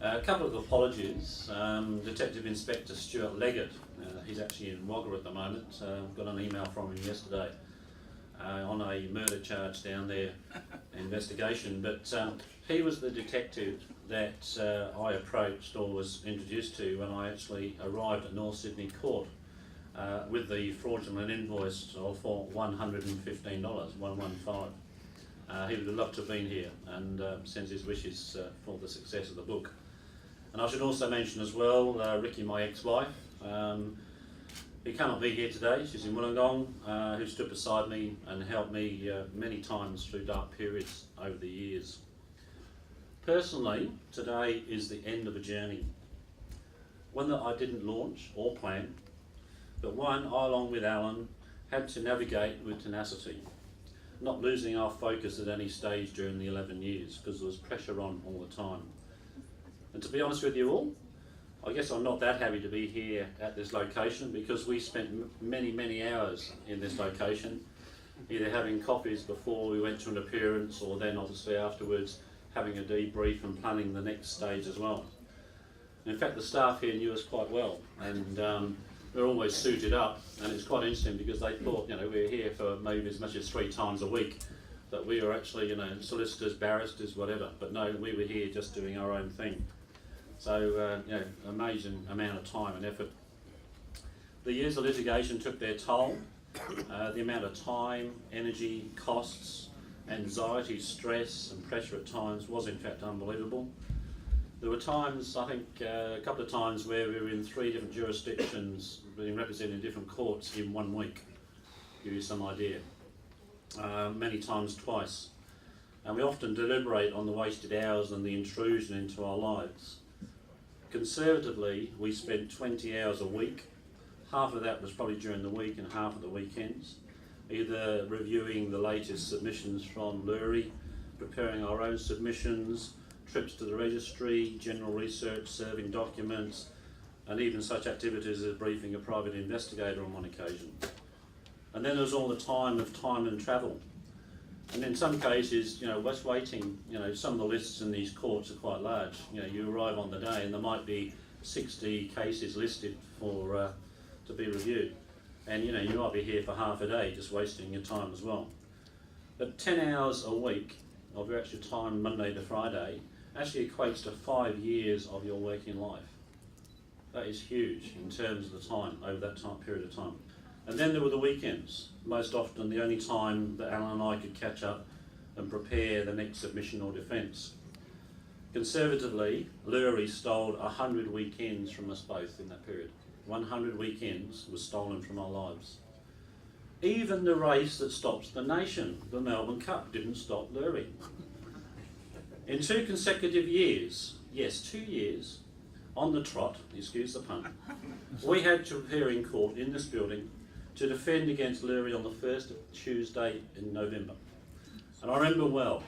A couple of apologies. Detective Inspector Stuart Leggett, he's actually in Wagga at the moment. Got an email from him yesterday on a murder charge down there, investigation. But he was the detective that I approached or was introduced to when I actually arrived at North Sydney Court with the fraudulent invoice for $115, 115. He would have loved to have been here and sends his wishes for the success of the book. And I should also mention as well, Ricky, my ex-wife, who cannot be here today. She's in Wollongong, who stood beside me and helped me many times through dark periods over the years. Personally, today is the end of a journey, one that I didn't launch or plan, but one I, along with Alan, had to navigate with tenacity, not losing our focus at any stage during the 11 years because there was pressure on all the time. And to be honest with you all, I guess I'm not that happy to be here at this location because we spent many hours in this location, either having coffees before we went to an appearance or then obviously afterwards having a debrief and planning the next stage as well. In fact, the staff here knew us quite well, and we're always suited up, and it's quite interesting because they thought, we were here for maybe as much as 3 times a week, that we were actually, solicitors, barristers, whatever. But no, we were here just doing our own thing. So, amazing amount of time and effort. The years of litigation took their toll. The amount of time, energy, costs, anxiety, stress and pressure at times was in fact unbelievable. There were times, I think a couple of times, where we were in 3 different jurisdictions being represented in different courts in 1 week, to give you some idea. Many times twice. And we often deliberate on the wasted hours and the intrusion into our lives. Conservatively, we spent 20 hours a week. Half of that was probably during the week and half of the weekends, either reviewing the latest submissions from Lurie, preparing our own submissions, trips to the registry, general research, serving documents, and even such activities as briefing a private investigator on one occasion. And then there's all the time and travel. And in some cases, just waiting, some of the lists in these courts are quite large. You arrive on the day and there might be 60 cases listed for to be reviewed. And you might be here for half a day just wasting your time as well. But 10 hours a week of your extra time, Monday to Friday, actually equates to 5 years of your working life. That is huge in terms of the time, over that period of time. And then there were the weekends, most often the only time that Alan and I could catch up and prepare the next submission or defence. Conservatively, Lurie stole 100 weekends from us both in that period. 100 weekends was stolen from our lives. Even the race that stops the nation, the Melbourne Cup, didn't stop Lurie. In 2 consecutive years, yes, 2 years, on the trot, excuse the pun, we had to appear in court in this building to defend against Lurie on the first Tuesday in November. And I remember well,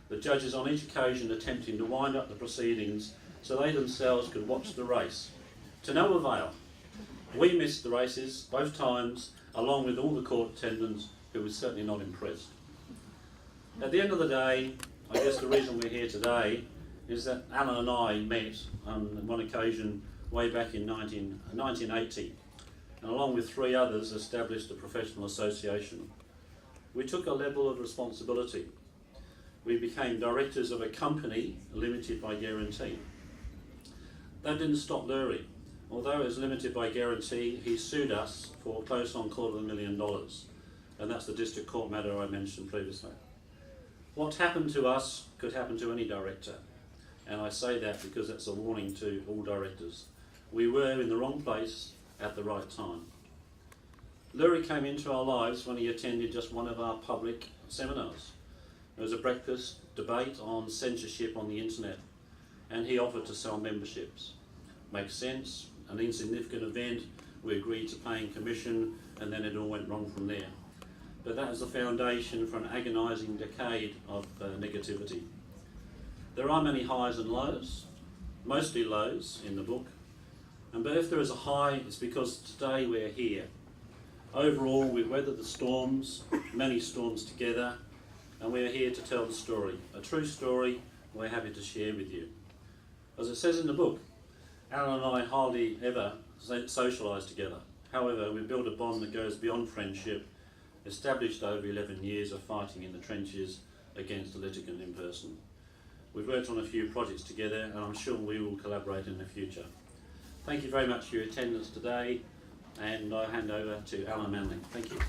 the judges on each occasion attempting to wind up the proceedings so they themselves could watch the race. To no avail. We missed the races both times, along with all the court attendants who were certainly not impressed. At the end of the day, I guess the reason we're here today is that Alan and I met on one occasion way back in 1980, and along with 3 others established a professional association. We took a level of responsibility. We became directors of a company limited by guarantee. That didn't stop Lurie. Although it was limited by guarantee, he sued us for close on $250,000, and that's the district court matter I mentioned previously. What happened to us could happen to any director, and I say that because that's a warning to all directors. We were in the wrong place at the right time. Lurie came into our lives when he attended just one of our public seminars. It was a breakfast debate on censorship on the internet, and he offered to sell memberships. Makes sense, an insignificant event, we agreed to paying commission, and then it all went wrong from there. But that is the foundation for an agonising decade of negativity. There are many highs and lows, mostly lows in the book, but if there is a high, it's because today we're here. Overall, we've weathered the storms, many storms together, and we're here to tell the story, a true story we're happy to share with you. As it says in the book, Alan and I hardly ever socialise together. However, we built a bond that goes beyond friendship, established over 11 years of fighting in the trenches against the litigant in person. We've worked on a few projects together, and I'm sure we will collaborate in the future. Thank you very much for your attendance today, and I hand over to Alan Manley. Thank you.